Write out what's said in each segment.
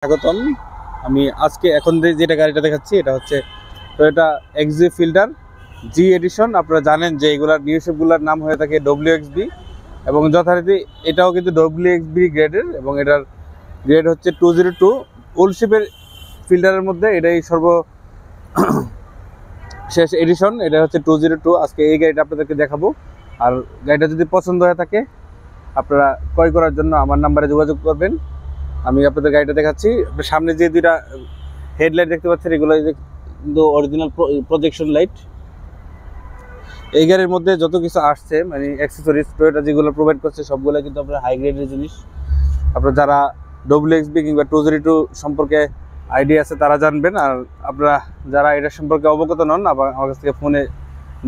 স্বাগতম। আমি আজকে এখন যেটা গাড়িটা দেখাচ্ছি এটা হচ্ছে টয়োটা এক্সজি ফিল্টার জি এডিশন। আপনারা জানেন যে এগুলার ডিউশেপগুলোর নাম হয়ে থাকে WXB এবং যথারীতি এটাও কিন্তু WXB গ্রেডের এবং এটার গ্রেড হচ্ছে 202। ওল্ডশিপের ফিল্টারের মধ্যে এটাই শেষ এডিশন। এটা হচ্ছে 202। আজকে এই গাড়িটা আপনাদেরকে দেখাবো। আর গাড়িটা যদি পছন্দ হয়ে থাকে আপনারা ক্রয় করার জন্য আমার নাম্বারে যোগাযোগ করবেন। আমি আপনাদের গাড়িটা দেখাচ্ছি। সামনে যে দুইটা হেডলাইট দেখতে পাচ্ছেন এগুলো কিন্তু অরিজিনাল প্রজেকশন লাইট। এই গাড়ির মধ্যে যত কিছু আসছে মানে অ্যাক্সেসরিজ টয়োটা যেগুলো প্রোভাইড করছে সবগুলো কিন্তু আপনার হাই গ্রেডের জিনিস। আপনারা যারা WXB কিংবা 202 সম্পর্কে আইডিয়া আছে তারা জানবেন, আর আপনারা যারা এটা সম্পর্কে অবগত নন আমার কাছ থেকে ফোনে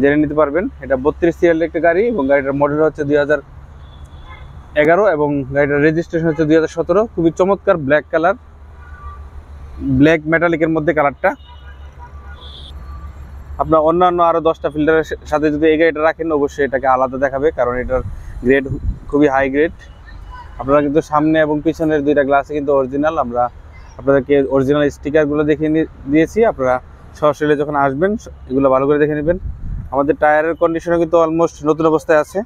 জেনে নিতে পারবেন। এটা 32 সিরিয়ালের একটা গাড়ি এবং গাড়িটার মডেল হচ্ছে 2011 এবং গাড়িটার রেজিস্ট্রেশন হচ্ছে 2017। খুবই চমৎকার ব্ল্যাক কালার, ব্ল্যাক মেটালিকের মধ্যে কালারটা। আপনার অন্যান্য আরও 10টা ফিল্টারের সাথে যদি এই গাড়িটা রাখেন অবশ্যই এটাকে আলাদা দেখাবে, কারণ এটার গ্রেড খুবই হাই গ্রেড। আপনারা কিন্তু সামনে এবং পিছনের দুইটা গ্লাসে কিন্তু অরিজিনাল। আমরা আপনাদেরকে অরিজিনাল স্টিকারগুলো দেখিয়ে দিয়েছি। আপনারা সরাসরি যখন আসবেন এগুলো ভালো করে দেখে নেবেন। আমাদের টায়ারের কন্ডিশনও কিন্তু অলমোস্ট নতুন অবস্থায় আছে।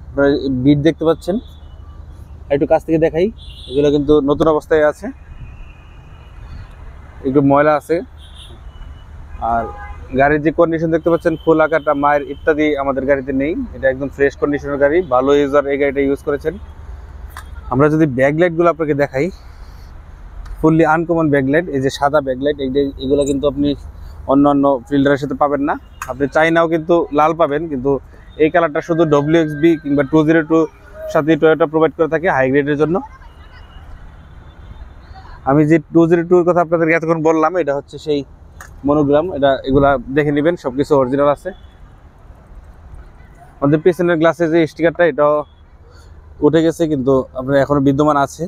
আপনারা বিট দেখতে পাচ্ছেন, একটু কাছ থেকে দেখাই। এগুলো কিন্তু নতুন অবস্থায় আছে, একটু ময়লা আছে। আর গাড়ির যে কন্ডিশন দেখতে পাচ্ছেন, খোলা কাটা মায়ের ইত্যাদি আমাদের গাড়িতে নেই। এটা একদম ফ্রেশ কন্ডিশনের গাড়ি, ভালো ইউজার এই গাড়িটা ইউজ করেছেন। আমরা যদি ব্যাকলাইটগুলো আপনাকে দেখাই, ফুললি আনকমন ব্যাকলাইট। এই যে সাদা ব্যাকলাইট, এগুলো কিন্তু আপনি অন্য ফিল্টারের সাথে পাবেন না। আপনি চাইনাও কিন্তু লাল পাবেন, কিন্তু এই কালারটা শুধু WXB কিংবা 202 সাথে টয়োটা প্রোভাইড করে থাকে হাই গ্রেডের জন্য। আমি যে 202-র কথা আপনাদেরকে এতক্ষণ বললাম এটা হচ্ছে সেই মনোগ্রাম। এগুলা দেখে নেবেন, সবকিছু অরিজিনাল আছে। আমাদের পিছনের গ্লাসে যে স্টিকারটা এটাও উঠে গেছে, কিন্তু আপনার এখনো বিদ্যমান আছে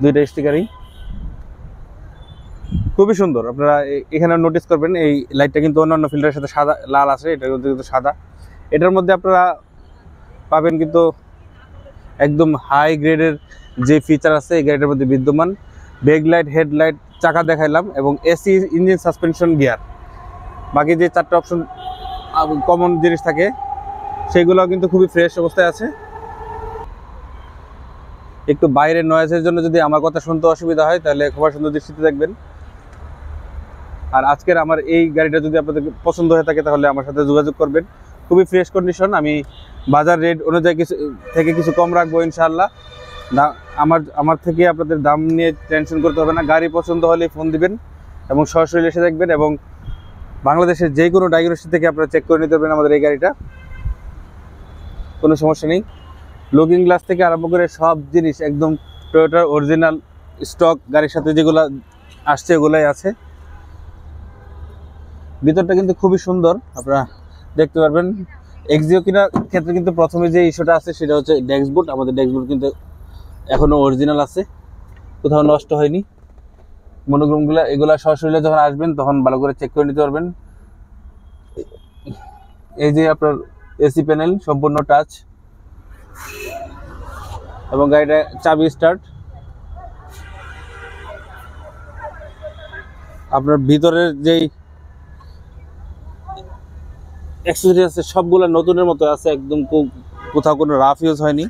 দুইটা স্টিকারই। খুবই সুন্দর। আপনারা এখানে নোটিস করবেন এই লাইটটা কিন্তু অন্যান্য ফিল্টারের সাথে সাদা লাল আছে, এটার মধ্যে কিন্তু সাদা। এটার মধ্যে আপনারা পাবেন কিন্তু একদম হাই গ্রেডের যে ফিচার আছে এই গাড়িটার মধ্যে বিদ্যমান। ব্যাকলাইট, হেডলাইট, চাকা দেখাইলাম এবং এসি, ইঞ্জিন, সাসপেনশন, গিয়ার। বাকি যে 4টা অপশন কমন জিনিস থাকে সেগুলোও কিন্তু খুবই ফ্রেশ অবস্থায় আছে। একটু বাইরের নয়েজের জন্য যদি আমার কথা শুনতে অসুবিধা হয় তাহলে খুব সুন্দর দৃষ্টিতে দেখবেন। আর আজকের আমার এই গাড়িটা যদি আপনাদের পছন্দ হয়ে থাকে তাহলে আমার সাথে যোগাযোগ করবেন। খুবই ফ্রেশ কন্ডিশন। আমি বাজার রেট অনুযায়ী কিছু কম রাখবো ইনশাআল্লাহ। আমার থেকে আপনাদের দাম নিয়ে টেনশন করতে হবে না। গাড়ি পছন্দ হলে ফোন দিবেন এবং সরাসরি এসে দেখবেন, এবং বাংলাদেশের যে কোনো ডায়াগনস্টিক থেকে আপনারা চেক করে নিতে পারবেন আমাদের এই গাড়িটা, কোনো সমস্যা নেই। লুকিং গ্লাস থেকে আরম্ভ করে সব জিনিস একদম টয়োটার অরিজিনাল স্টক গাড়ির সাথে যেগুলো আসছে এগুলাই আছে। ভিতরটা কিন্তু খুবই সুন্দর, আপনারা দেখতে পারবেন। এক্সিও কেনার ক্ষেত্রে কিন্তু প্রথমে যে ইস্যুটা আছে সেটা হচ্ছে ড্যাশবোর্ড। আমাদের ড্যাশবোর্ড কিন্তু এখনো অরিজিনাল আছে, কোথাও নষ্ট হয়নি। মনোগ্রামগুলো এগুলা সরাসরি যখন আসবেন তখন ভালো করে চেক করে নিতে পারবেন। এই যে আপনার এসি প্যানেল সম্পূর্ণ টাচ এবং গাড়িটা চাবি স্টার্ট। আপনার ভিতরের যেই অ্যাক্সেসরিজ আছে সবগুলো নতুনের মতো আছে, একদম কোথাও কোনো রাফ ইউজ হয়নি।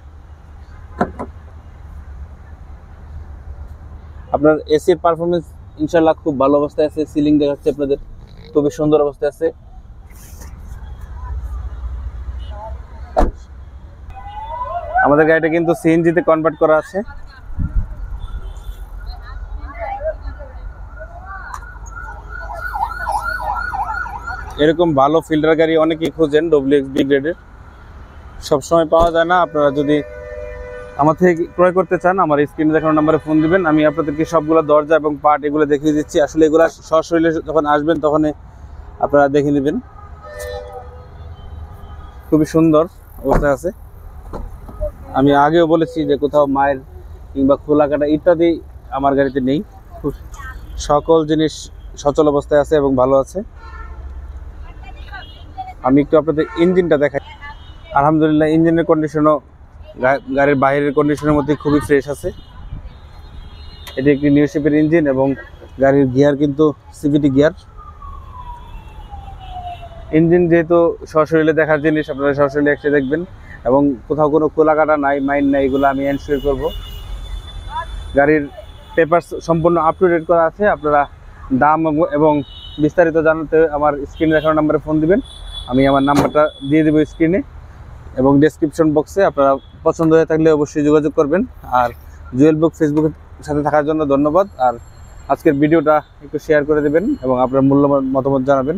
আপনার এসির পারফরমেন্স ইনশাল্লাহ খুব ভালো অবস্থায় আছে। সিলিং দেখাচ্ছে আপনাদের খুবই সুন্দর অবস্থায় আছে। আমাদের গাড়িটা কিন্তু সিএনজিতে কনভার্ট করা আছে। এরকম ভালো ফিল্টার গাড়ি অনেকেই খোঁজেন, WXB গ্রেডের, সবসময় পাওয়া যায় না। আপনারা যদি আমার থেকে ক্রয় করতে চান আমার স্ক্রিনে দেখানো নাম্বারে ফোন দিবেন। আমি আপনাদেরকে সবগুলো দরজা এবং পার্ট এগুলো দেখিয়ে দিচ্ছি। আসলে এগুলো সরাসরি যখন আসবেন তখন আপনারা দেখে নেবেন। খুবই সুন্দর অবস্থায় আছে। আমি আগেও বলেছি যে কোথাও মায়ের কিংবা খোলা কাটা ইত্যাদি আমার গাড়িতে নেই। সকল জিনিস সচল অবস্থায় আছে এবং ভালো আছে। আমি একটু আপনাদের ইঞ্জিনটা দেখাই। আলহামদুলিল্লাহ ইঞ্জিনের কন্ডিশনও গাড়ির বাইরের কন্ডিশনের মধ্যে খুবই ফ্রেশ আছে। এটি একটি নিউ শেপের ইঞ্জিন এবং গাড়ির গিয়ার কিন্তু সিভিটি গিয়ার। ইঞ্জিন যেহেতু সশরীরে দেখার জিনিস, আপনারা সশরীরে এসে দেখবেন এবং কোথাও কোনো খোলাকাটা নাই, মাইন্ড নাই, এগুলো আমি এনশিওর করব। গাড়ির পেপারস সম্পূর্ণ আপ টু ডেট করা আছে। আপনারা দাম এবং বিস্তারিত জানাতে আমার স্ক্রিনে দেখানো নাম্বারে ফোন দিবেন, আমি আমার নাম্বারটা দিয়ে দেবো স্ক্রিনে এবং ডেসক্রিপশন বক্সে। আপনারা পছন্দ হয়ে থাকলে অবশ্যই যোগাযোগ করবেন। আর জুয়েল বুক ফেসবুকের সাথে থাকার জন্য ধন্যবাদ। আর আজকের ভিডিওটা একটু শেয়ার করে দেবেন এবং আপনার মূল্যবান মতামত জানাবেন।